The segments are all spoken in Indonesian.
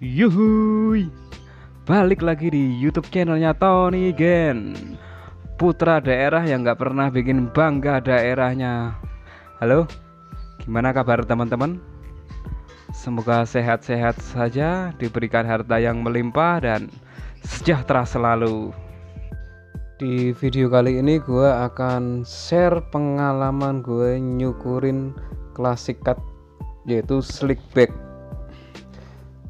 Yuhuy, balik lagi di YouTube channelnya Tony Gen, putra daerah yang nggak pernah bikin bangga daerahnya. Halo, gimana kabar teman-teman? Semoga sehat-sehat saja, diberikan harta yang melimpah dan sejahtera selalu. Di video kali ini gue akan share pengalaman gue nyukurin classic cut, yaitu slickback.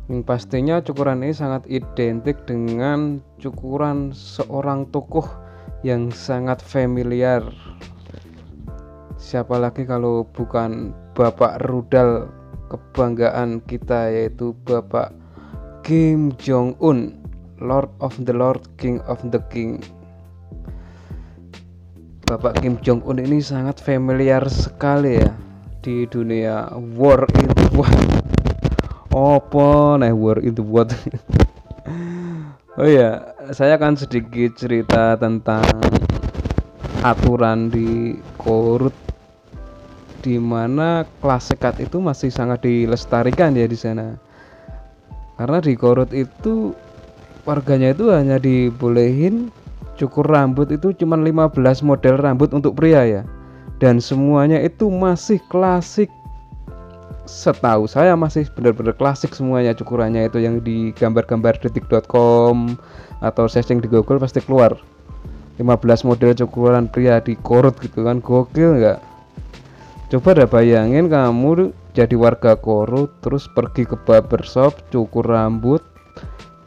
Yang pastinya cukuran ini sangat identik dengan cukuran seorang tokoh yang sangat familiar. Siapa lagi kalau bukan Bapak Rudal kebanggaan kita, yaitu Bapak Kim Jong Un, Lord of the Lord, King of the King. Bapak Kim Jong Un ini sangat familiar sekali ya di dunia war itu. Opo nah war into what. Oh ya, saya akan sedikit cerita tentang aturan di Korut, di mana classic cut itu masih sangat dilestarikan ya di sana. Karena di Korut itu warganya itu hanya dibolehin cukur rambut itu cuma 15 model rambut untuk pria ya. Dan semuanya itu masih klasik. Setahu saya masih benar-benar klasik semuanya cukurannya, itu yang di gambar-gambar detik.com atau searching di Google pasti keluar 15 model cukuran pria di Korut gitu kan. Gokil nggak? Coba deh bayangin kamu jadi warga Korut terus pergi ke barbershop cukur rambut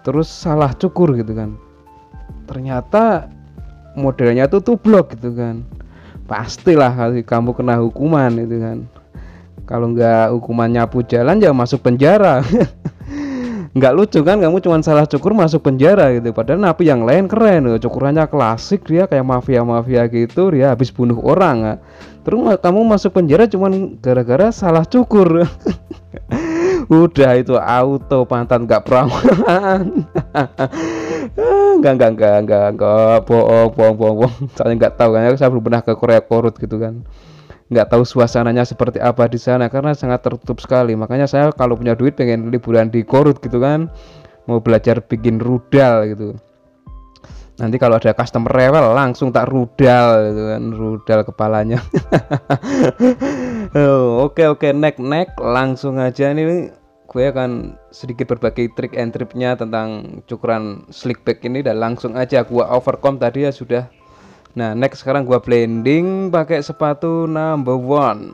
terus salah cukur gitu kan, ternyata modelnya tuh tublok gitu kan. Pastilah kamu kena hukuman itu kan. Kalau nggak hukuman nyapu jalan ya masuk penjara. Nggak lucu kan, kamu cuma salah cukur masuk penjara gitu. Padahal napi yang lain keren, cukurannya klasik, dia kayak mafia gitu, dia habis bunuh orang. Terus kamu masuk penjara cuma gara-gara salah cukur. Udah itu auto pantat nggak perawan. Enggak, bohong. Soalnya nggak tahu kan, saya belum pernah ke Korea Korut gitu kan. Nggak tahu suasananya seperti apa di sana karena sangat tertutup sekali. Makanya saya kalau punya duit pengen liburan di Korut gitu kan, mau belajar bikin rudal gitu. Nanti kalau ada customer rewel langsung tak rudal gitu kan, rudal kepalanya. Oke, next langsung aja nih, gue akan sedikit berbagi trik and tripnya tentang cukuran slickback ini, dan langsung aja gue overcome tadi ya sudah. Nah, next sekarang gua blending pakai sepatu number one.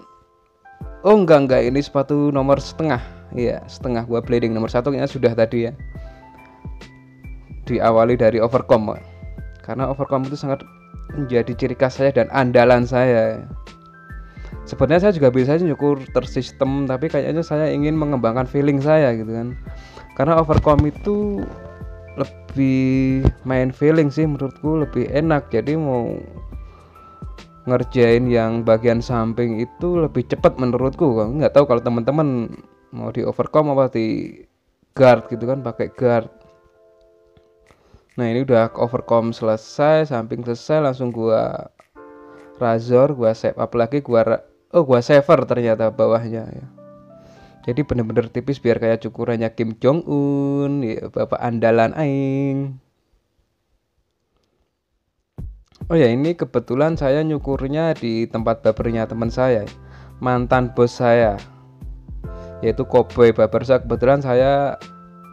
Oh enggak, ini sepatu nomor setengah. Iya, setengah. Gua blending nomor satunya sudah tadi ya. Diawali dari overcome. Karena overcome itu sangat menjadi ciri khas saya dan andalan saya. Sebenarnya saya juga bisa nyukur tersistem, tapi kayaknya saya ingin mengembangkan feeling saya gitu kan. Karena overcome itu lebih main feeling sih menurutku, lebih enak. Jadi mau ngerjain yang bagian samping itu lebih cepat menurutku. Nggak tahu kalau teman-teman mau di overcome apa di guard gitu kan, pakai guard. Nah ini udah overcome selesai, samping selesai, langsung gua razor, gua shape up lagi, gua shaver ternyata bawahnya ya. Jadi bener-bener tipis biar kayak cukurannya Kim Jong Un ya, bapak andalan aing. Oh ya, ini kebetulan saya nyukurnya di tempat barbernya teman saya, mantan bos saya, yaitu Cowboy Barbershop. Kebetulan saya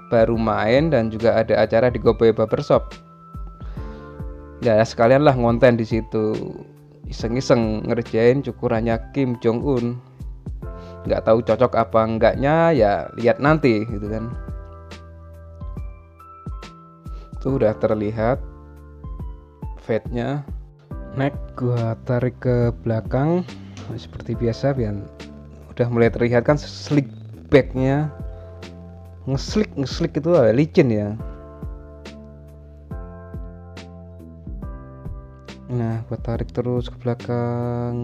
baru main dan juga ada acara di Cowboy Barbershop. Ya sekalian lah ngonten di situ, iseng-iseng ngerjain cukurannya Kim Jong Un. Nggak tahu cocok apa enggaknya ya, lihat nanti gitu kan. Tuh udah terlihat fade-nya. Next gua tarik ke belakang seperti biasa biar udah mulai terlihat kan slick back-nya. Ngeslick itu licin ya. Nah, gue tarik terus ke belakang,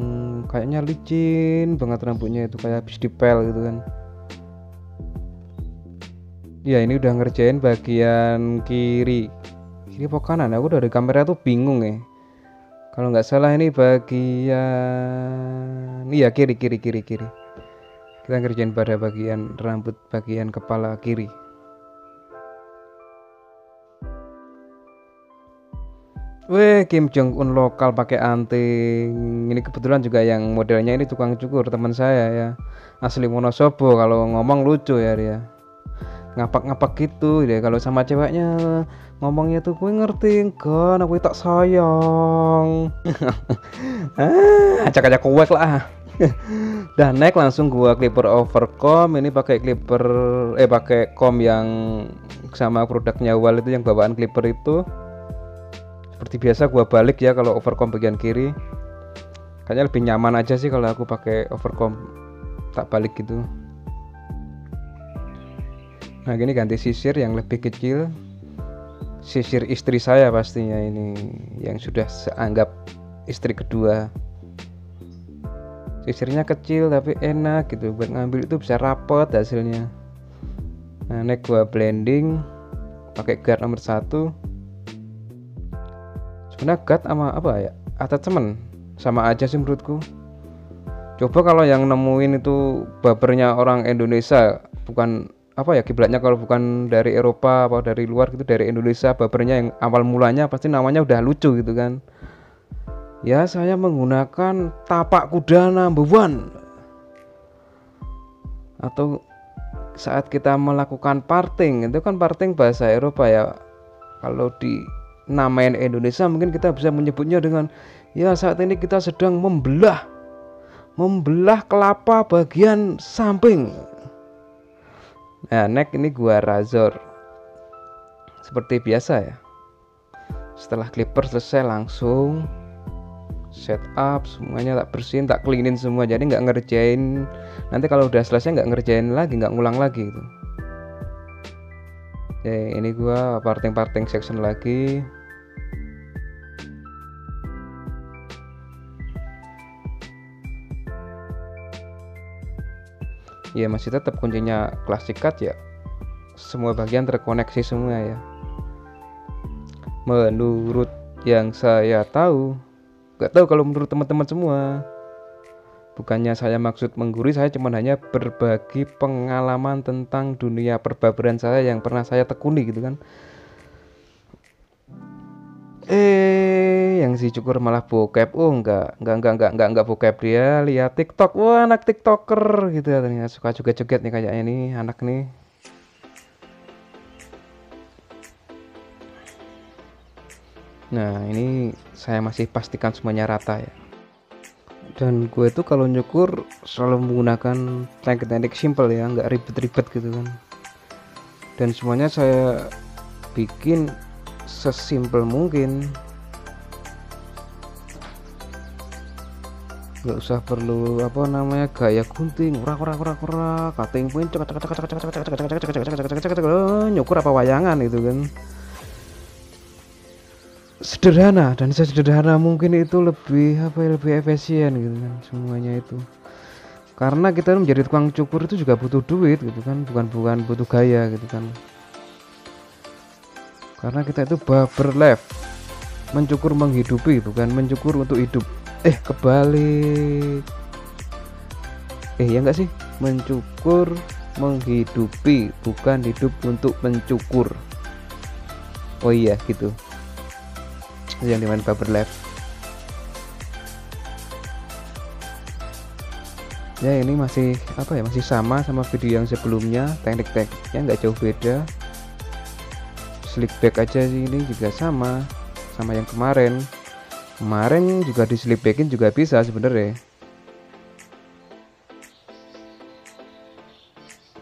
kayaknya licin banget rambutnya itu, kayak habis dipel gitu kan. Ya ini udah ngerjain bagian kiri apa kanan, aku dari kamera tuh bingung ya. Kalau nggak salah ini bagian, iya kiri. Kita ngerjain pada bagian rambut bagian kepala kiri. Weh, Kim Jong Un lokal pakai anting. Ini kebetulan juga yang modelnya ini tukang cukur teman saya ya. Asli Wonosobo, kalau ngomong lucu ya dia. Ngapak-ngapak gitu dia kalau sama ceweknya ngomongnya tuh gue ngerti kan aku tak sayang. Acak-acak kuek lah. Dan naik langsung gua clipper overcom ini pakai clipper pakai com yang sama produknya Wal itu yang bawaan clipper itu. Seperti biasa gua balik ya kalau overcom bagian kiri. Kayaknya lebih nyaman aja sih kalau aku pakai overcom tak balik gitu. Nah, gini ganti sisir yang lebih kecil. Sisir istri saya pastinya ini yang sudah seanggap istri kedua. Sisirnya kecil tapi enak gitu buat ngambil itu bisa rapet hasilnya. Nah, next gua blending pakai guard nomor 1. Sebenarnya guard sama apa ya? Attachment sama aja sih menurutku. Coba kalau yang nemuin itu babernya orang Indonesia, bukan apa ya kiblatnya kalau bukan dari Eropa atau dari luar gitu, dari Indonesia babernya yang awal mulanya pasti namanya udah lucu gitu kan. Ya saya menggunakan tapak kuda number 1. Atau saat kita melakukan parting, itu kan parting bahasa Eropa ya. Kalau di namain Indonesia mungkin kita bisa menyebutnya dengan ya saat ini kita sedang membelah kelapa bagian samping. Nah, next ini gua razor seperti biasa ya. Setelah clipper selesai langsung setup semuanya, tak bersihin, tak cleanin semua, jadi nggak ngerjain nanti kalau udah selesai nggak ngerjain lagi, nggak ngulang lagi gitu. Oke, ini gua parting section lagi. Ya masih tetap kuncinya classic cut ya, semua bagian terkoneksi semua ya menurut yang saya tahu. Gak tahu kalau menurut teman-teman semua. Bukannya saya maksud menggurui, saya cuma hanya berbagi pengalaman tentang dunia perbaberan saya yang pernah saya tekuni gitu kan. Yang si cukur malah bokep. Oh enggak bokep, dia lihat TikTok. Wah, anak TikToker gitu ya, ternyata suka juga joget nih kayaknya nih anak nih. Nah, ini saya masih pastikan semuanya rata ya. Dan gue tuh kalau nyukur selalu menggunakan teknik simple ya, nggak ribet-ribet gitu kan. Dan semuanya saya bikin sesimpel mungkin. Nggak usah perlu apa namanya gaya gunting, cutting point, nyukur apa wayangan itu kan. Sederhana dan sesederhana mungkin itu lebih lebih efisien gitu kan semuanya itu. Karena kita menjadi tukang cukur itu juga butuh duit gitu kan, bukan butuh gaya gitu kan. Karena kita itu barber life, mencukur menghidupi bukan mencukur untuk hidup. Kebalik. Ya enggak sih, mencukur menghidupi bukan hidup untuk mencukur. Oh iya gitu. Yang dimain barber life. Ya ini masih masih sama video yang sebelumnya, tekniknya nggak jauh beda. Slick back aja sih, ini juga sama yang kemarin juga di slick backin juga bisa sebenarnya.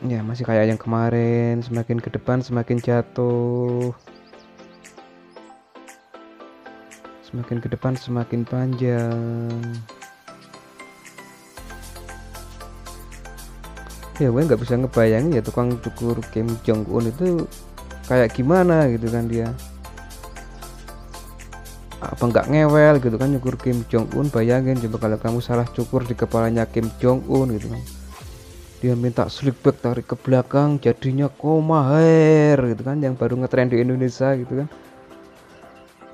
Ya masih kayak yang kemarin, semakin ke depan semakin jatuh, semakin ke depan semakin panjang. Ya gue nggak bisa ngebayangin ya tukang cukur Kim Jong Un itu kayak gimana gitu kan dia. Apa nggak ngewel gitu kan nyukur Kim Jong Un. Bayangin coba kalau kamu salah cukur di kepalanya Kim Jong Un gitu kan. Dia minta slick back tarik ke belakang jadinya koma hair gitu kan, yang baru ngetren di Indonesia gitu kan.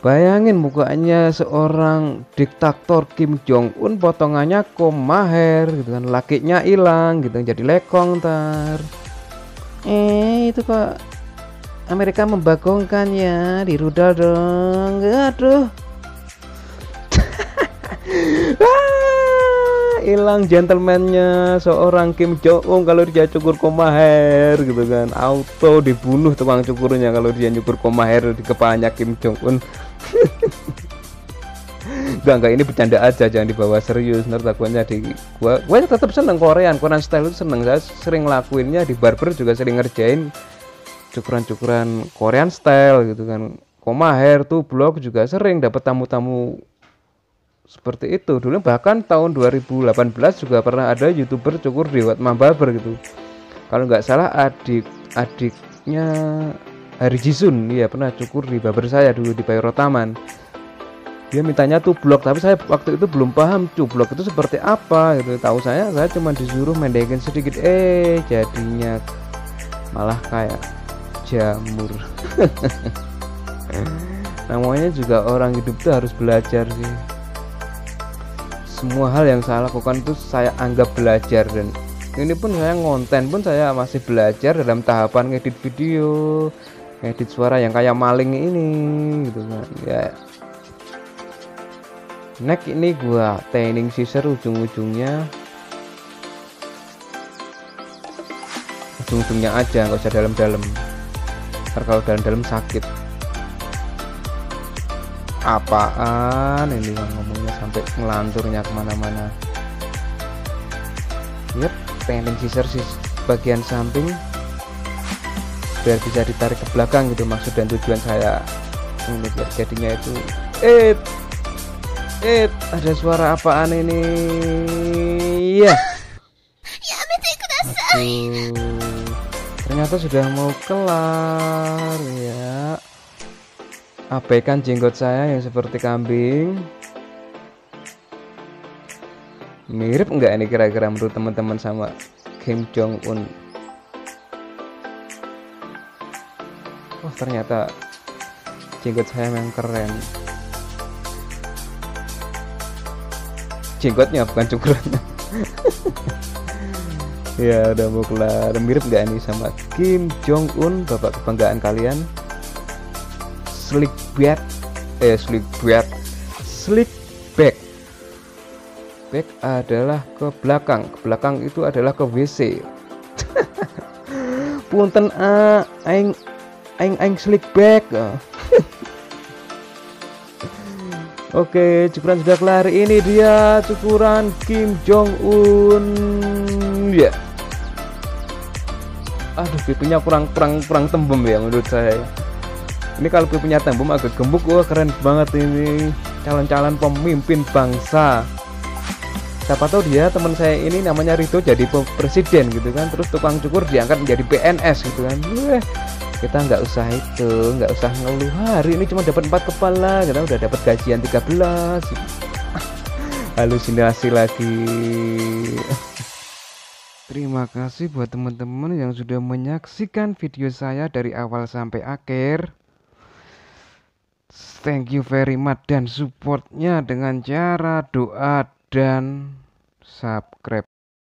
Bayangin mukanya seorang diktator Kim Jong Un potongannya koma hair gitu kan, lakinya hilang gitu jadi lekong ntar. Itu kok Amerika membagongkannya di rudal dong. Aduh. Hilang gentlemannya seorang Kim Jong Un kalau dia cukur koma hair gitu kan, auto dibunuh tukang cukurnya kalau dia nyukur koma hair di kepalanya Kim Jong Un. Enggak, ini bercanda aja, jangan dibawa serius. Ntar takutnya gua tetap seneng Korean style itu seneng. Saya sering lakuinnya di barber juga, sering ngerjain cukuran Korean style gitu kan. Koma hair tuh blog juga sering dapat tamu-tamu seperti itu. Dulu bahkan tahun 2018 juga pernah ada YouTuber cukur di Watma Barber gitu. Kalau nggak salah adiknya Hari Jisun, ya pernah cukur di barber saya dulu di Bayro Taman. Dia mintanya tuh blog, tapi saya waktu itu belum paham blog itu seperti apa gitu. Tahu saya cuma disuruh mendekin sedikit, jadinya malah kayak jamur. Namanya juga orang hidup tuh harus belajar sih. Semua hal yang saya lakukan itu saya anggap belajar, dan ini pun saya ngonten pun saya masih belajar dalam tahapan ngedit video, ngedit suara yang kayak maling ini gitu kan ya. Next ini gua tanning scissor ujung-ujungnya aja, nggak usah dalam-dalam, ntar kalau dalam-dalam sakit. Apaan ini ngomongnya sampai ngelanturnya kemana-mana. Yep, tanning scissor sih bagian samping biar bisa ditarik ke belakang gitu, maksud dan tujuan saya ini biar jadinya itu ada suara apaan ini ya. Ternyata sudah mau kelar ya. Abaikan jenggot saya yang seperti kambing. Mirip enggak ini kira-kira menurut teman-teman sama Kim Jong Un? Wah, ternyata jenggot saya memang keren. Jenggotnya bukan cukurannya. Ya udah mau kelar. Mirip enggak ini sama Kim Jong Un, bapak kebanggaan kalian? Slick back adalah ke belakang itu adalah ke WC. Punten aing slick back. Oke, cukuran sudah kelar. Ini dia cukuran Kim Jong Un ya. Aduh, pipinya kurang tembem ya menurut saya. Ini kalau punya tembem agak gemuk, wah keren banget ini. Calon-calon pemimpin bangsa. Siapa tahu dia teman saya ini namanya Rito jadi presiden gitu kan. Terus tukang cukur diangkat menjadi PNS gitu kan. Kita nggak usah ngeluh, hari ini cuma dapat 4 kepala, kita udah dapat gajian 13. Halusinasi lagi. Terima kasih buat teman-teman yang sudah menyaksikan video saya dari awal sampai akhir. Thank you very much dan supportnya dengan cara doa dan subscribe.